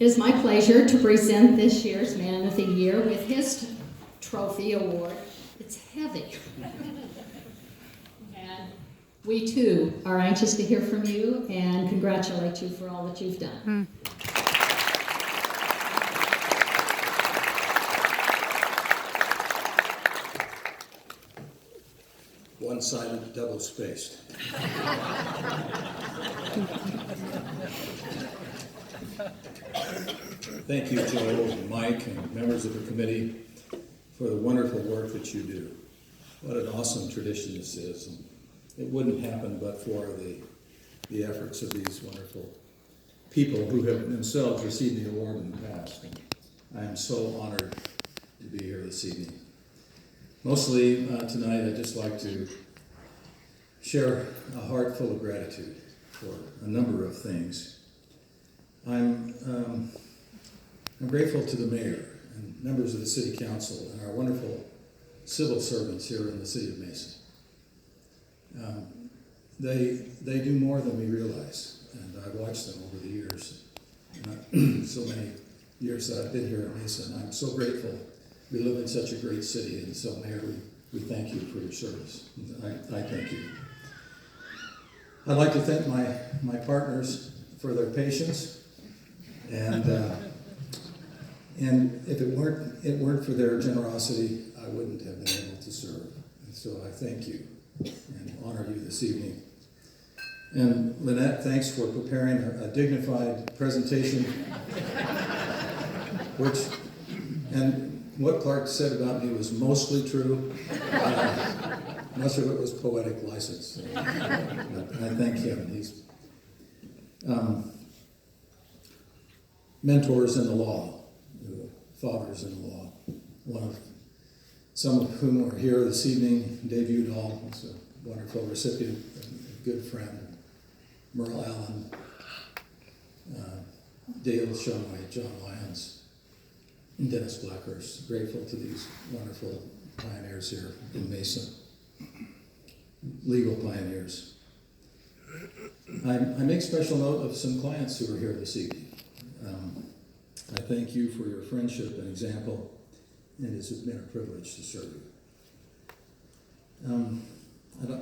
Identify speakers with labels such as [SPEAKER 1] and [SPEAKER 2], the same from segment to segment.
[SPEAKER 1] It is my pleasure to present this year's Man of the Year with his trophy award. It's heavy. And we too are anxious to hear from you and congratulate you for all that you've done.
[SPEAKER 2] One-sided, double-spaced. Thank you, Joel and Mike and members of the committee for the wonderful work that you do. What an awesome tradition this is. And it wouldn't happen but for the efforts of these wonderful people who have themselves received the award in the past. And I am so honored to be here this evening. Mostly tonight I'd just like to share a heart full of gratitude for a number of things. I'm grateful to the mayor and members of the city council and our wonderful civil servants here in the city of Mesa. They do more than we realize, and I've watched them over the years, so many years that I've been here in Mesa, and I'm so grateful. We live in such a great city, and so Mayor, we thank you for your service. I thank you. I'd like to thank my partners for their patience, and if it weren't for their generosity, I wouldn't have been able to serve. And so I thank you and honor you this evening. And Lynette, thanks for preparing a dignified presentation, and what Clark said about me was mostly true. Much of it was poetic license. But I thank him. He's mentors in the law, fathers in the law. Some of whom are here this evening. Dave Udall is a wonderful recipient, a good friend. Merle Allen, Dale Shumway, John Lyons, and Dennis Blackhurst. Grateful to these wonderful pioneers here in Mesa, legal pioneers. I make special note of some clients who are here this evening. I thank you for your friendship and example, and it's been a privilege to serve you. And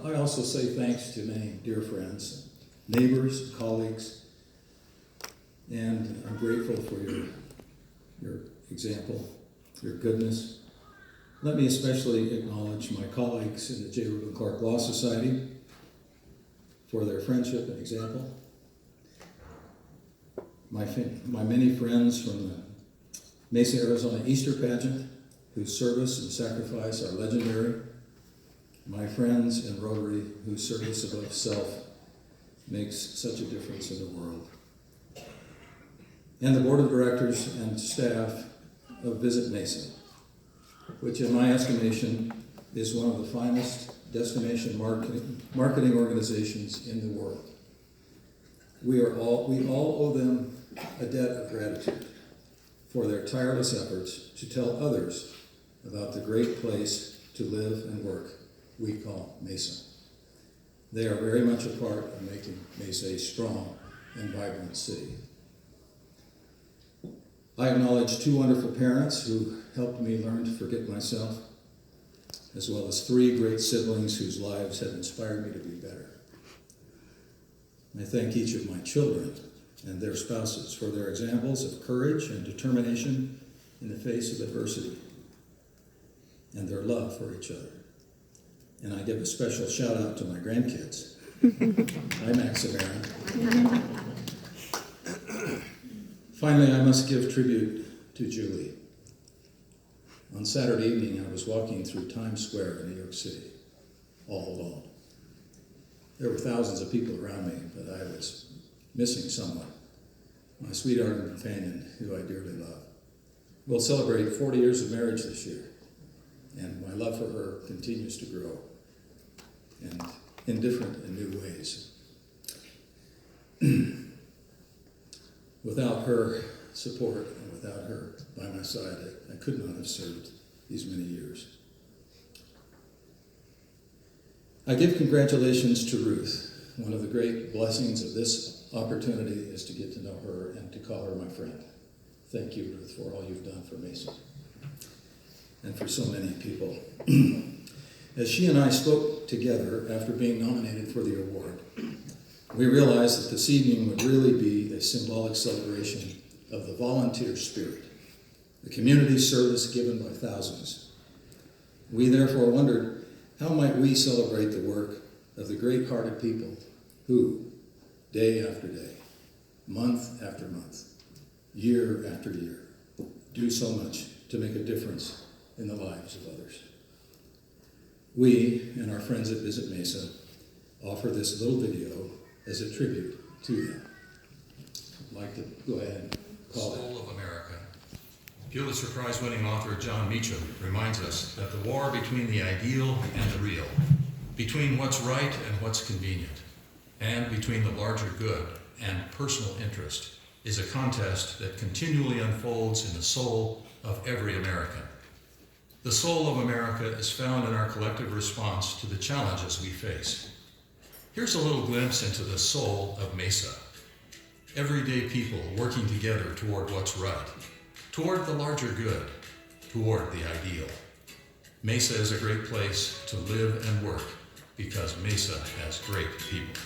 [SPEAKER 2] I also say thanks to many dear friends, neighbors, colleagues, and I'm grateful for your example, your goodness. Let me especially acknowledge my colleagues in the J. Reuben Clark Law Society for their friendship and example. My many friends from the Mesa, Arizona Easter pageant, whose service and sacrifice are legendary. My friends in Rotary, whose service above self makes such a difference in the world. And the board of directors and staff of Visit Mesa, which in my estimation is one of the finest destination marketing organizations in the world. We all owe them a debt of gratitude for their tireless efforts to tell others about the great place to live and work we call Mesa. They are very much a part of making Mesa a strong and vibrant city. I acknowledge two wonderful parents who helped me learn to forget myself, as well as three great siblings whose lives have inspired me to be better. I thank each of my children and their spouses for their examples of courage and determination in the face of adversity, and their love for each other. And I give a special shout out to my grandkids. Hi, Max and Aaron. Finally, I must give tribute to Julie. On Saturday evening, I was walking through Times Square in New York City, all alone. There were thousands of people around me, but I was missing someone, my sweetheart and companion, who I dearly love. We'll celebrate 40 years of marriage this year, and my love for her continues to grow, and in different and new ways. Without her support and without her by my side, I could not have served these many years. I give congratulations to Ruth. One of the great blessings of this opportunity is to get to know her and to call her my friend. Thank you, Ruth, for all you've done for Mesa and for so many people. As she and I spoke together after being nominated for the award, we realized that this evening would really be a symbolic celebration of the volunteer spirit, the community service given by thousands. We therefore wondered, how might we celebrate the work of the great-hearted people who, day after day, month after month, year after year, do so much to make a difference in the lives of others. We and our friends at Visit Mesa offer this little video as a tribute to them. I'd like to go ahead and call it.
[SPEAKER 3] Soul of America. Pulitzer Prize-winning author John Meacham reminds us that the war between the ideal and the real, between what's right and what's convenient, and between the larger good and personal interest is a contest that continually unfolds in the soul of every American. The soul of America is found in our collective response to the challenges we face. Here's a little glimpse into the soul of Mesa. Everyday people working together toward what's right, toward the larger good, toward the ideal. Mesa is a great place to live and work because Mesa has great people.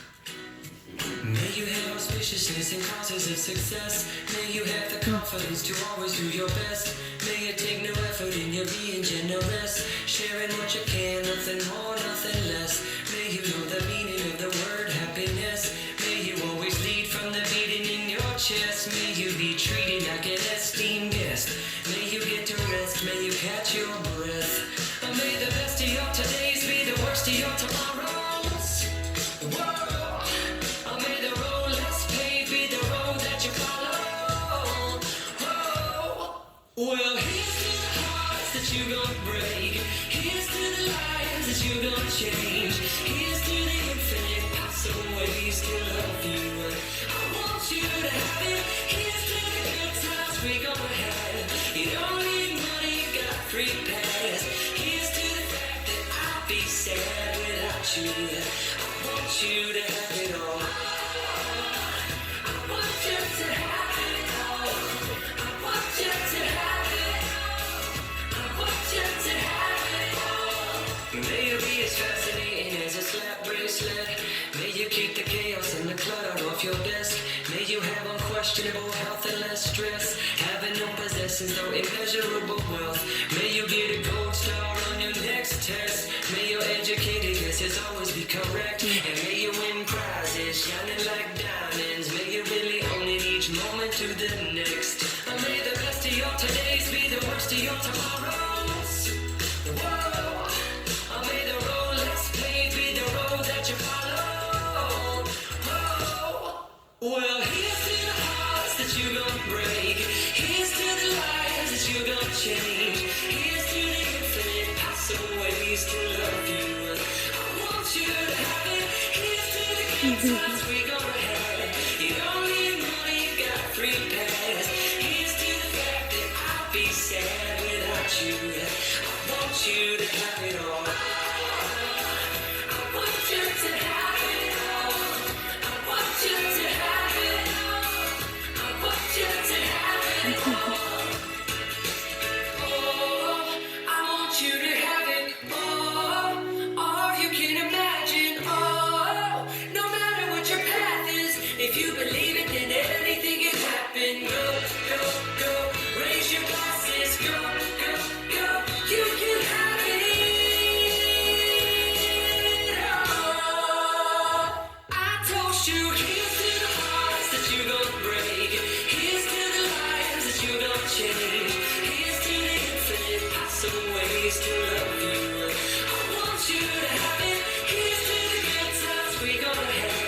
[SPEAKER 4] May you have auspiciousness and causes of success. May you have the confidence to always do your best. May you take no effort in your being generous, sharing what you can, nothing more, nothing less. May you know the meaning of the word happiness. May you always lead from the beating in your chest. May you be treated like an esteemed guest. May you get to rest, may you catch your breath. May the best of your todays be the worst of your tomorrows. Whoa. May the road less paved be the road that you follow. Whoa. Well, here's to the hearts that you gon' break. Here's to the lives that you gon' change. Here's to the infinite possible ways to love you. I want you to have it. Here's to the good times we gon' have. You don't need money, you got free pass. Here's to the fact that I'll be sad without you. I want you to have it all. I want you to have it all. I want you to have it all. I want you to have it all. May you be as fascinating as a slap bracelet. May you keep the chaos and the clutter off your desk. May you have unquestionable health and less stress. Having no possessions, though immeasurable wealth. May you get a gold star on your next test. May your educated guesses always be correct. And may you win prizes shining like diamonds. May you really own it each moment to the next. May the best of your todays be the worst of your tomorrows. Whoa. May the road less paved be the road that you follow. Whoa. Well, here's to the hearts that you gon' break. Here's to the lives that you gon' change. Here's to the infinite possible ways to love you. I want you to have it. Here's to the good times we gon' have. You don't need money, you got free pass. Here's to the fact that I'll be sad without you. I want you to have it all. I want you to have it all. I want you to have it all. I want you to have it all. Oh, I want you to have it all you can imagine. Oh, no matter what your path is, if you believe it, then anything can happen. Go, go, go, raise your glasses. Go, go, go, you can have it all. I told you, here's to the hearts that you gon' break. Here's to the lives that you gon' change. Here's to the infinite possible ways to love you. I want you to have it. Here's to the good times we gon' have.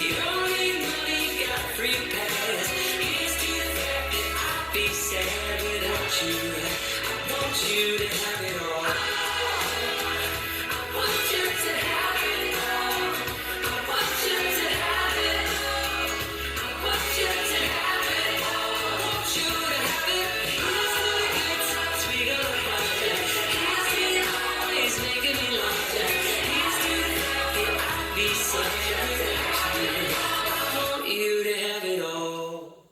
[SPEAKER 4] You don't need money, you got free pass. Here's to the fact that I'll be sad without you. I want you to have it all. I want you to have it all. I want you to have it all. I want you to have it all. I want you to have it. Here's to the good times we gon' have. Here's to the always making me laugh. Here's to the fact that I'll be sad without you. I want you to have it all.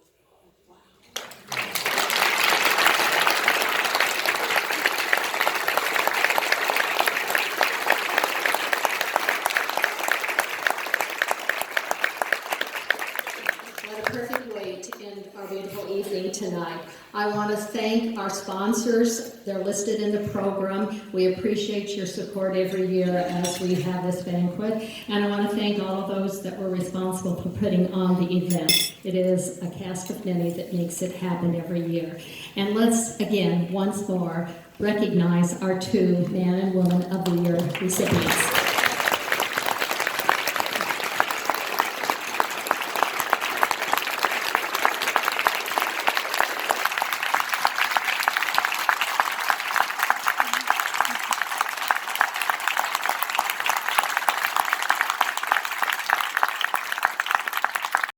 [SPEAKER 1] evening tonight. I want to thank our sponsors. They're listed in the program. We appreciate your support every year as we have this banquet. And I want to thank all of those that were responsible for putting on the event. It is a cast of many that makes it happen every year. And let's, again, once more, recognize our two Man and Woman of the Year recipients.